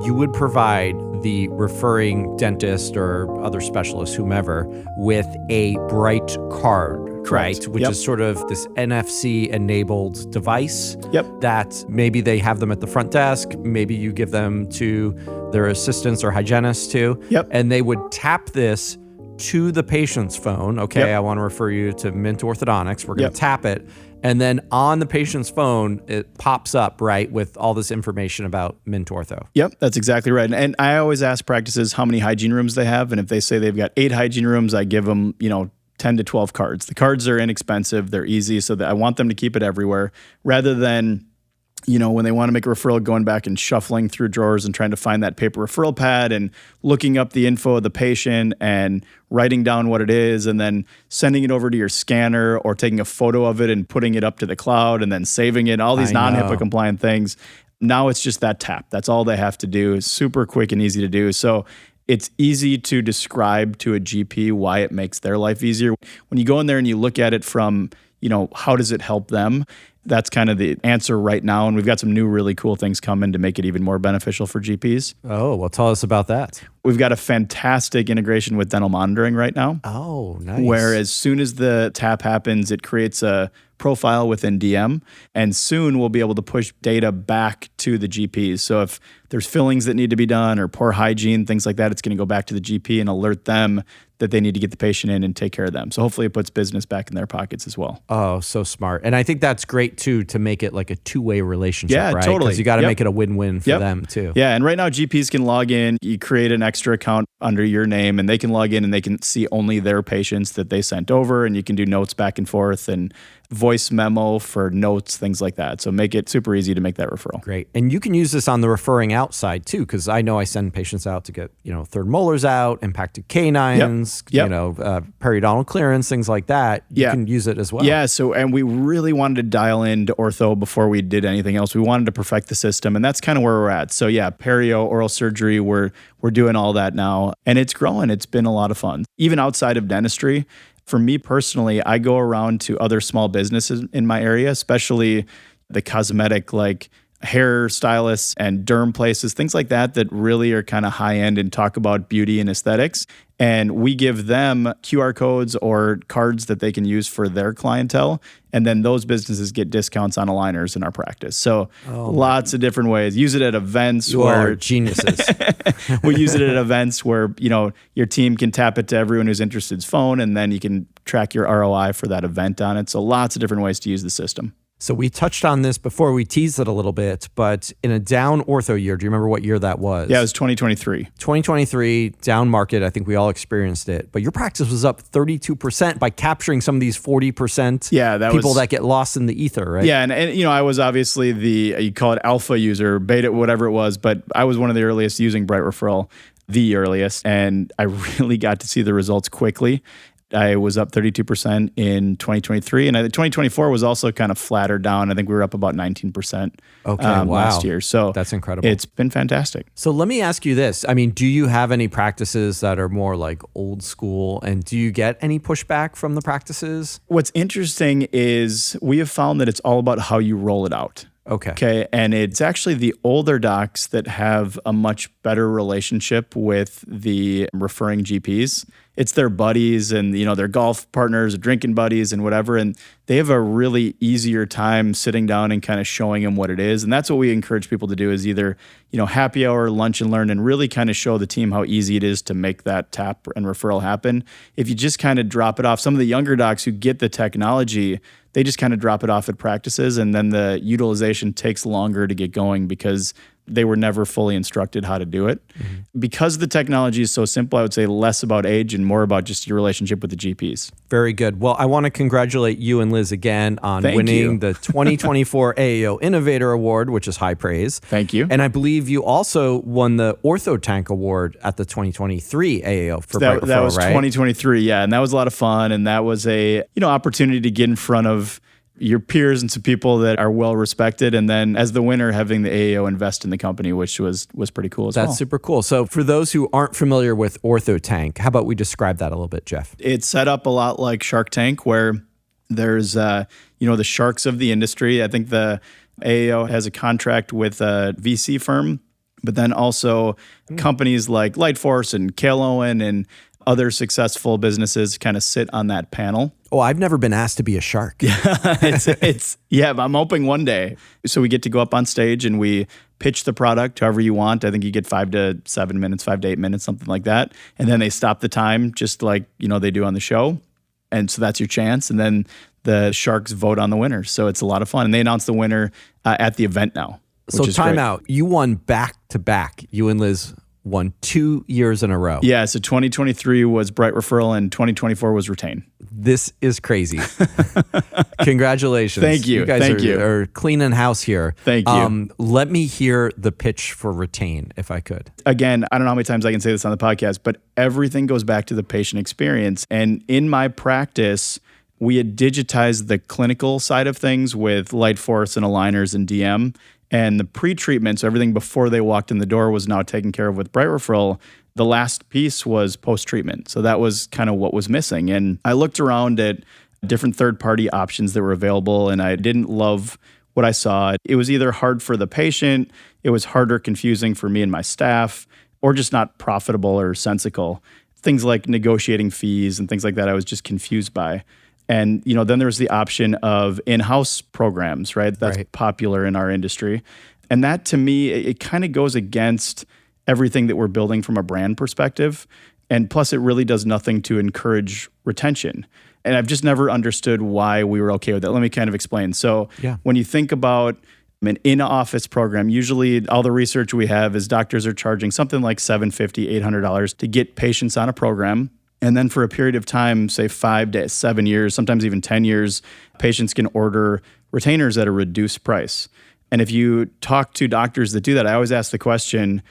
you would provide the referring dentist or other specialist, whomever, with a Bright card, Correct. right? Which is sort of this NFC-enabled device that maybe they have them at the front desk, maybe you give them to their assistants or hygienists too, and they would tap this to the patient's phone. Okay, I want to refer you to Mint Orthodontics. We're going to tap it. And then on the patient's phone, it pops up, right, with all this information about Mint Ortho. Yep, that's exactly right. And I always ask practices how many hygiene rooms they have. And if they say they've got 8 hygiene rooms, I give them, 10 to 12 cards. The cards are inexpensive. They're easy. So that I want them to keep it everywhere rather than, when they want to make a referral, going back and shuffling through drawers and trying to find that paper referral pad and looking up the info of the patient and writing down what it is and then sending it over to your scanner or taking a photo of it and putting it up to the cloud and then saving it, all these non-HIPAA compliant things. Now it's just that tap. That's all they have to do. It's super quick and easy to do. So it's easy to describe to a GP why it makes their life easier. When you go in there and you look at it from, how does it help them? That's kind of the answer right now. And we've got some new really cool things coming to make it even more beneficial for GPs. Oh, well, tell us about that. We've got a fantastic integration with dental monitoring right now. Oh, nice. Where as soon as the tap happens, it creates a profile within DM. And soon we'll be able to push data back to the GPs. So if there's fillings that need to be done or poor hygiene, things like that, it's going to go back to the GP and alert them that they need to get the patient in and take care of them. So hopefully it puts business back in their pockets as well. Oh, so smart. And I think that's great too, to make it like a two-way relationship, right? Yeah, totally. Because you got to make it a win-win for them too. Yeah, and right now GPs can log in, you create an extra account under your name and they can log in and they can see only their patients that they sent over and you can do notes back and forth and voice memo for notes, things like that. So make it super easy to make that referral. Great. And you can use this on the referring out side too, because I know I send patients out to get, third molars out, impacted canines, periodontal clearance, things like that. You can use it as well. Yeah. So, and we really wanted to dial into ortho before we did anything else. We wanted to perfect the system and that's kind of where we're at. So yeah, perio, oral surgery, we're doing all that now and it's growing. It's been a lot of fun. Even outside of dentistry, for me personally, I go around to other small businesses in my area, especially the cosmetic, like hair stylists and derm places, things like that, that really are kind of high end and talk about beauty and aesthetics. And we give them QR codes or cards that they can use for their clientele. And then those businesses get discounts on aligners in our practice. So lots of different ways. Use it at events you are geniuses. We use it at events where, your team can tap it to everyone who's intested's phone and then you can track your ROI for that event on it. So lots of different ways to use the system. So we touched on this before, we teased it a little bit, but in a down ortho year, do you remember what year that was? Yeah, it was 2023. 2023, down market. I think we all experienced it. But your practice was up 32% by capturing some of these 40% people that get lost in the ether, right? Yeah, and I was obviously you call it alpha user, beta, whatever it was, but I was one of the earliest using Bright Referral, the earliest, and I really got to see the results quickly. I was up 32% in 2023, and 2024 was also kind of flatter down. I think we were up about 19% last year. So that's incredible. It's been fantastic. So let me ask you this. I mean, do you have any practices that are more like old school, and do you get any pushback from the practices? What's interesting is we have found that it's all about how you roll it out. Okay. And it's actually the older docs that have a much better relationship with the referring GPs. It's their buddies and, their golf partners, drinking buddies and whatever. And they have a really easier time sitting down and kind of showing them what it is. And that's what we encourage people to do is either, happy hour, lunch and learn, and really kind of show the team how easy it is to make that tap and referral happen. If you just kind of drop it off, some of the younger docs who get the technology, they just kind of drop it off at practices and then the utilization takes longer to get going because they were never fully instructed how to do it. Mm-hmm. Because the technology is so simple, I would say less about age and more about just your relationship with the GPs. Very good. Well, I want to congratulate you and Liz again on winning the 2024 AAO Innovator Award, which is high praise. Thank you. And I believe you also won the OrthoTank Award at the 2023 AAO for Bright Referral, that was right? 2023, yeah. And that was a lot of fun. And that was a opportunity to get in front of your peers and some people that are well respected, and then as the winner having the AAO invest in the company, which was pretty cool as well. That's super cool. So for those who aren't familiar with OrthoTank, how about we describe that a little bit, Geoff? It's set up a lot like Shark Tank, where there's the sharks of the industry. I think the AAO has a contract with a VC firm, but then also companies like LightForce and Kiessling and other successful businesses kind of sit on that panel. Oh, I've never been asked to be a shark. Yeah, I'm hoping one day. So we get to go up on stage and we pitch the product however you want. I think you get 5 to 7 minutes, 5 to 8 minutes, something like that. And then they stop the time just like, they do on the show. And so that's your chance. And then the sharks vote on the winner. So it's a lot of fun. And they announce the winner at the event now. So time out. You won back to back. You and Liz won 2 years in a row. Yeah, so 2023 was Bright Referral and 2024 was Retain. This is crazy. Congratulations. Thank you. You guys are cleaning house here. Thank you. Let me hear the pitch for Retain, if I could. Again, I don't know how many times I can say this on the podcast, but everything goes back to the patient experience. And in my practice, we had digitized the clinical side of things with LightForce and aligners and DM. And the pre-treatment, so everything before they walked in the door was now taken care of with Bright Referral. The last piece was post-treatment. So that was kind of what was missing. And I looked around at different third-party options that were available, and I didn't love what I saw. It was either hard for the patient, it was harder, confusing for me and my staff, or just not profitable or sensical. Things like negotiating fees and things like that I was just confused by. And, then there's the option of in-house programs, right? That's popular in our industry. And that, to me, it kind of goes against everything that we're building from a brand perspective. And plus, it really does nothing to encourage retention. And I've just never understood why we were okay with that. Let me kind of explain. So when you think about an in-office program, usually all the research we have is doctors are charging something like $750, $800 to get patients on a program. And then for a period of time, say 5 to 7 years, sometimes even 10 years, patients can order retainers at a reduced price. And if you talk to doctors that do that, I always ask the question,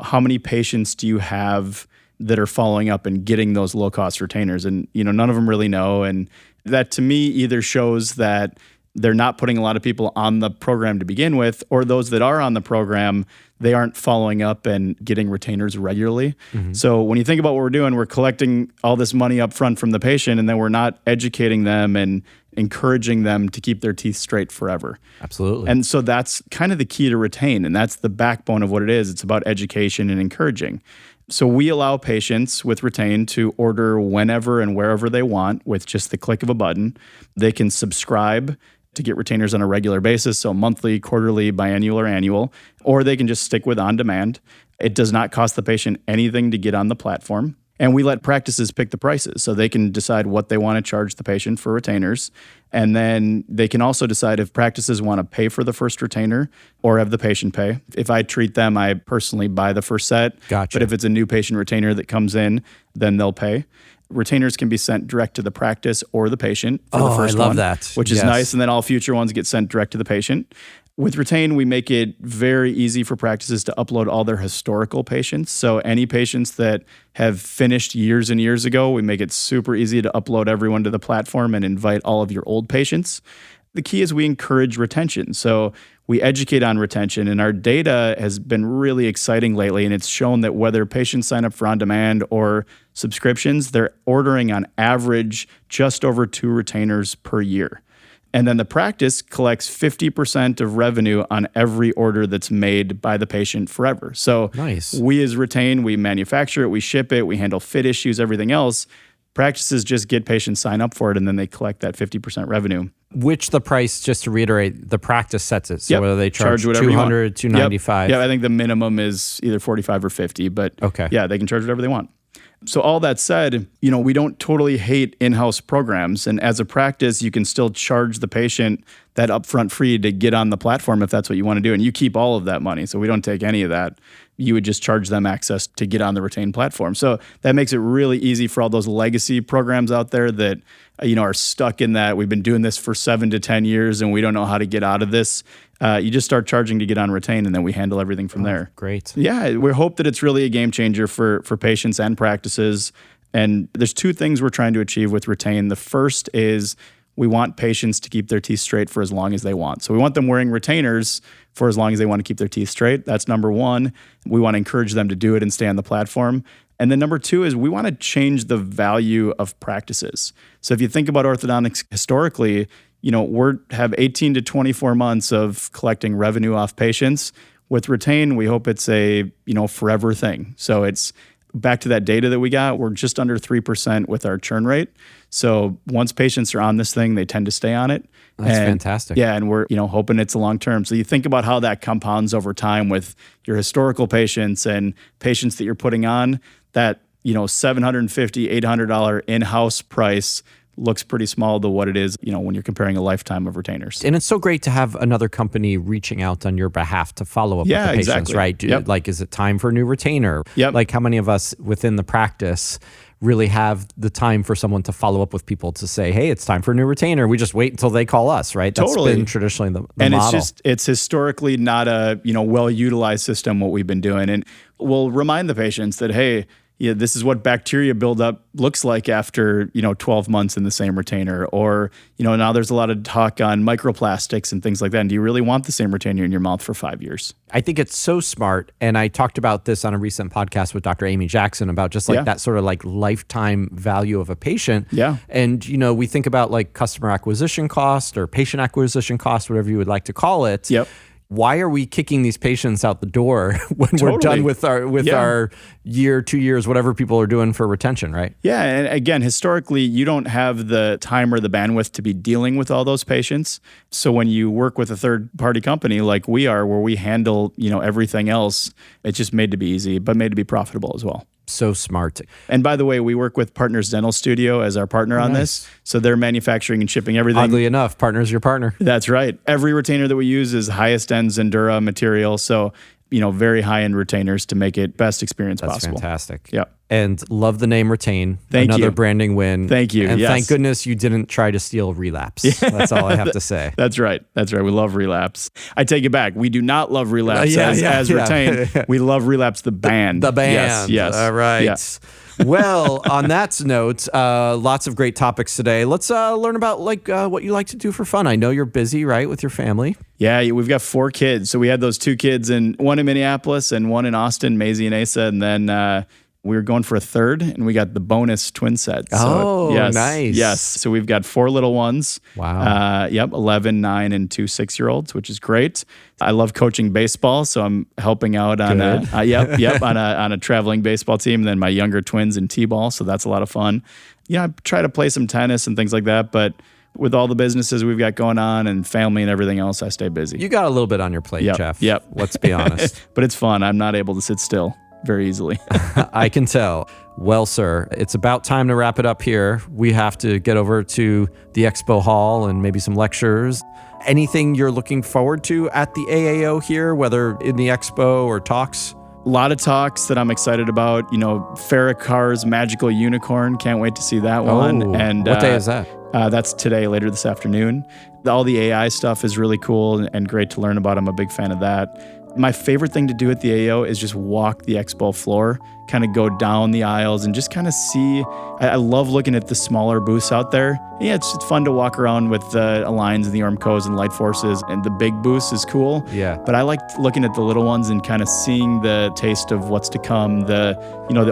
how many patients do you have that are following up and getting those low-cost retainers? And, none of them really know. And that to me either shows that they're not putting a lot of people on the program to begin with, or those that are on the program, they aren't following up and getting retainers regularly. Mm-hmm. So when you think about what we're doing, we're collecting all this money up front from the patient, and then we're not educating them and encouraging them to keep their teeth straight forever. Absolutely. And so that's kind of the key to Retain, and that's the backbone of what it is. It's about education and encouraging. So we allow patients with Retain to order whenever and wherever they want with just the click of a button. They can subscribe to get retainers on a regular basis, so monthly, quarterly, biannual, or annual, or they can just stick with on-demand. It does not cost the patient anything to get on the platform. And we let practices pick the prices, so they can decide what they want to charge the patient for retainers. And then they can also decide if practices want to pay for the first retainer or have the patient pay. If I treat them, I personally buy the first set. Gotcha. But if it's a new patient retainer that comes in, then they'll pay. Retainers can be sent direct to the practice or the patient for the first one. I love that. Which is nice. And then all future ones get sent direct to the patient. With Retain, we make it very easy for practices to upload all their historical patients. So any patients that have finished years and years ago, we make it super easy to upload everyone to the platform and invite all of your old patients. The key is we encourage retention. So we educate on retention, and our data has been really exciting lately, and it's shown that whether patients sign up for on-demand or subscriptions, they're ordering on average just over 2 retainers per year. And then the practice collects 50% of revenue on every order that's made by the patient forever. So nice. We as Retain, we manufacture it, we ship it, we handle fit issues, everything else. Practices just get patients sign up for it, and then they collect that 50% revenue. Which the price, just to reiterate, the practice sets it. So whether they charge whatever $200, $295. Yeah, I think the minimum is either $45 or $50, but yeah, they can charge whatever they want. So all that said, we don't totally hate in-house programs. And as a practice, you can still charge the patient that upfront fee to get on the platform if that's what you want to do. And you keep all of that money. So we don't take any of that. You would just charge them access to get on the Retain platform. So that makes it really easy for all those legacy programs out there that are stuck in that we've been doing this for 7 to 10 years and we don't know how to get out of this. You just start charging to get on Retain, and then we handle everything from there. Great. Yeah, we hope that it's really a game changer for patients and practices. And there's 2 things we're trying to achieve with Retain. The first is we want patients to keep their teeth straight for as long as they want. So we want them wearing retainers for as long as they want to keep their teeth straight. That's number 1. We want to encourage them to do it and stay on the platform. And then number 2 is we want to change the value of practices. So if you think about orthodontics historically, we have 18 to 24 months of collecting revenue off patients. With Retain, we hope it's a, forever thing. So it's back to that data that we got. We're just under 3% with our churn rate. So once patients are on this thing, they tend to stay on it. That's fantastic. Yeah, and we're hoping it's a long term. So you think about how that compounds over time with your historical patients and patients that you're putting on. That $750, $800 in-house price looks pretty small to what it is, when you're comparing a lifetime of retainers. And it's so great to have another company reaching out on your behalf to follow up with the patients, exactly. right? Yep. Like, is it time for a new retainer? Yep. Like, how many of us within the practice really have the time for someone to follow up with people to say, hey, it's time for a new retainer? We just wait until they call us, right? That's been traditionally the model. And it's historically not a, well-utilized system, what we've been doing. And we'll remind the patients that, hey, this is what bacteria buildup looks like after, 12 months in the same retainer. Or, now there's a lot of talk on microplastics and things like that. And do you really want the same retainer in your mouth for 5 years? I think it's so smart. And I talked about this on a recent podcast with Dr. Amy Jackson about just like that sort of like lifetime value of a patient. Yeah. And, we think about like customer acquisition cost or patient acquisition cost, whatever you would like to call it. Yep. Why are we kicking these patients out the door when we're done with our year, 2 years, whatever people are doing for retention, right? Yeah, and again, historically, you don't have the time or the bandwidth to be dealing with all those patients. So when you work with a third-party company like we are, where we handle, everything else, it's just made to be easy, but made to be profitable as well. So smart. And by the way, we work with Partners Dental Studio as our partner on this. So they're manufacturing and shipping everything. Oddly enough, Partner's your partner. That's right. Every retainer that we use is highest end Zendura material. So, very high-end retainers to make it best experience possible. That's fantastic. Yeah. And love the name Retain. Thank you. Another branding win. Thank you. And yes. thank goodness you didn't try to steal Relapse. That's all I have to say. That's right. We love Relapse. I take it back. We do not love Relapse as Retain. We love Relapse, the band. The band. Yes. All right. Yeah. Well, on that note, lots of great topics today. Let's learn about what you like to do for fun. I know you're busy, right, with your family? Yeah, we've got 4 kids. So we had those 2 kids, and one in Minneapolis and one in Austin, Maisie and Asa, and then we were going for a third, and we got the bonus twin set. So, nice. Yes. So we've got 4 little ones. Wow. 11, 9, and 2 6-year-olds, which is great. I love coaching baseball, so I'm helping out on on a traveling baseball team. And then my younger twins in t-ball, so that's a lot of fun. I try to play some tennis and things like that, but with all the businesses we've got going on and family and everything else, I stay busy. You got a little bit on your plate, Geoff. Yep. Let's be honest. But it's fun. I'm not able to sit still very easily. I can tell. Well, sir, it's about time to wrap it up here. We have to get over to the expo hall and maybe some lectures. Anything you're looking forward to at the AAO here, whether in the expo or talks? A lot of talks that I'm excited about. Farrakhar's Magical Unicorn. Can't wait to see that one. And what day is that? That's today, later this afternoon. All the AI stuff is really cool and great to learn about. I'm a big fan of that. My favorite thing to do at the AAO is just walk the expo floor, kind of go down the aisles and just kind of see. I love looking at the smaller booths out there. Yeah, it's fun to walk around with the Aligns and the Ormcos and LightForces, and the big booths is cool. Yeah. But I like looking at the little ones and kind of seeing the taste of what's to come, the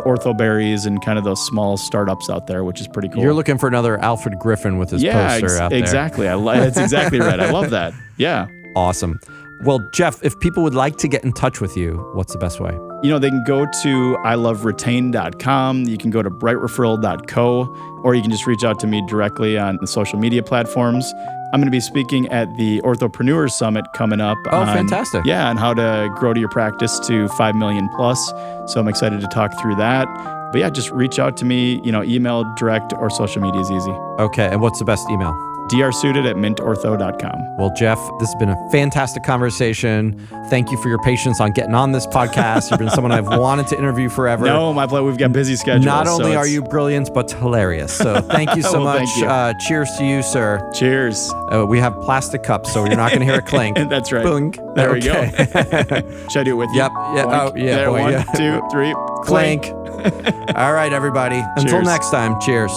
orthoberries and kind of those small startups out there, which is pretty cool. You're looking for another Alfred Griffin with his poster out there. Exactly. That's exactly right. I love that. Yeah. Awesome. Well, Geoff, if people would like to get in touch with you, what's the best way? They can go to iloveretain.com. You can go to brightreferral.co, or you can just reach out to me directly on the social media platforms. I'm going to be speaking at the Orthopreneurs Summit coming up. Fantastic. Yeah, on how to grow to your practice to 5 million plus. So I'm excited to talk through that. But yeah, just reach out to me, email, direct, or social media is easy. Okay, and what's the best email? drsuited@mintortho.com. Well, Geoff, this has been a fantastic conversation. Thank you for your patience on getting on this podcast. You've been someone I've wanted to interview forever. No, my pleasure. We've got busy schedules. Not only are you brilliant, but hilarious. So thank you so much. Thank you. Cheers to you, sir. Cheers. We have plastic cups, so you're not going to hear a clink. That's right. Boink. There we go. Should I do it with you? Yep. Yeah. Boink. Oh, yeah. There, Boy, 1, 2, 3. Clink. All right, everybody. Until Cheers. next time. Cheers.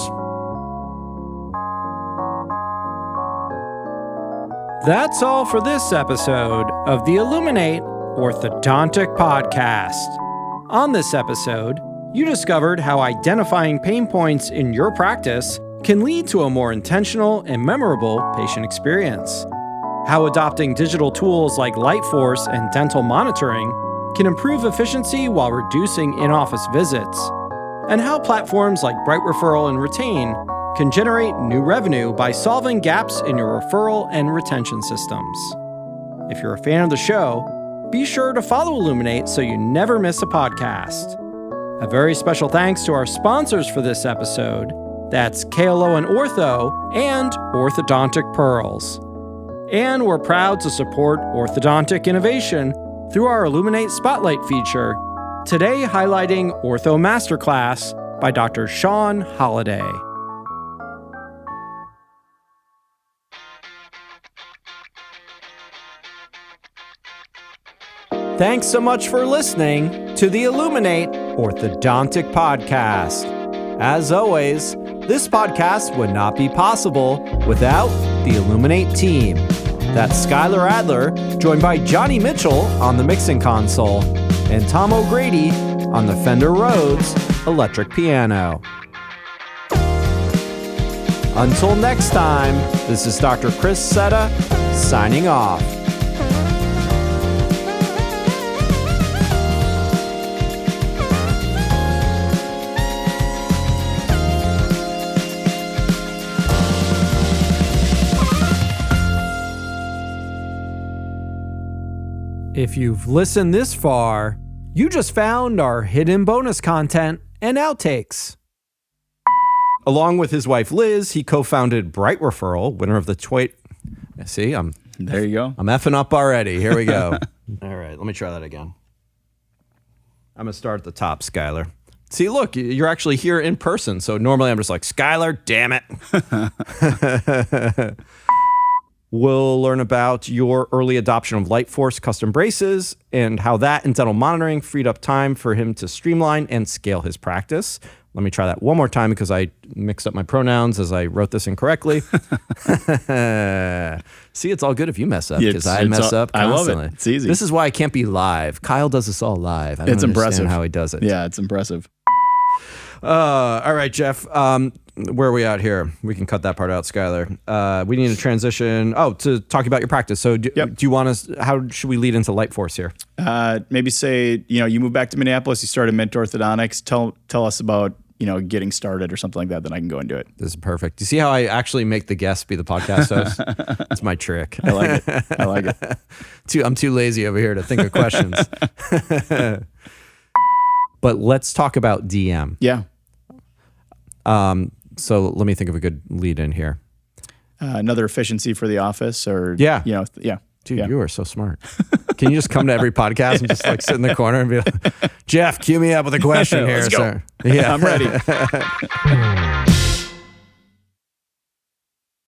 That's all for this episode of the Illuminate Orthodontic Podcast. On this episode, you discovered how identifying pain points in your practice can lead to a more intentional and memorable patient experience. How adopting digital tools like LightForce and DentalMonitoring can improve efficiency while reducing in-office visits. And how platforms like Bright Referral and Retain can generate new revenue by solving gaps in your referral and retention systems. If you're a fan of the show, be sure to follow Illuminate so you never miss a podcast. A very special thanks to our sponsors for this episode. That's KLO and Ortho and Orthodontic Pearls. And we're proud to support orthodontic innovation through our Illuminate Spotlight feature, today highlighting Ortho Masterclass by Dr. Sean Holliday. Thanks so much for listening to the Illuminate Orthodontic Podcast. As always, this podcast would not be possible without the Illuminate team. That's Skylar Adler, joined by Johnny Mitchell on the mixing console, and Tom O'Grady on the Fender Rhodes electric piano. Until next time, this is Dr. Chris Setta signing off. If you've listened this far, you just found our hidden bonus content and outtakes. Along with his wife Liz, he co-founded Bright Referral, winner of the See, there you go. I'm effing up already. Here we go. All right, let me try that again. I'm gonna start at the top, Skylar. See, look, you're actually here in person. So normally I'm just like, Skylar, damn it. We'll learn about your early adoption of LightForce custom braces and how that and dental monitoring freed up time for him to streamline and scale his practice. Let me try that one more time because I mixed up my pronouns as I wrote this incorrectly. See, it's all good if you mess up because I mess up constantly. I love it. It's easy. This is why I can't be live. Kyle does this all live. I don't understand how he does it. Yeah, it's impressive. All right, Geoff. Where are we at here? We can cut that part out, Skylar. We need to transition. To talk about your practice. So do you want us, how should we lead into LightForce here? Maybe say, you moved back to Minneapolis, you started Mint Orthodontics. Tell us about, getting started or something like that, then I can go into it. This is perfect. Do you see how I actually make the guest be the podcast host? It's my trick. I like it. I'm too lazy over here to think of questions. But let's talk about DM. Yeah. So let me think of a good lead in here. Another efficiency for the office or, yeah. Dude, you are so smart. Can you just come to every podcast and just like sit in the corner and be like, Geoff, cue me up with a question here, Let's go. sir. Yeah. I'm ready.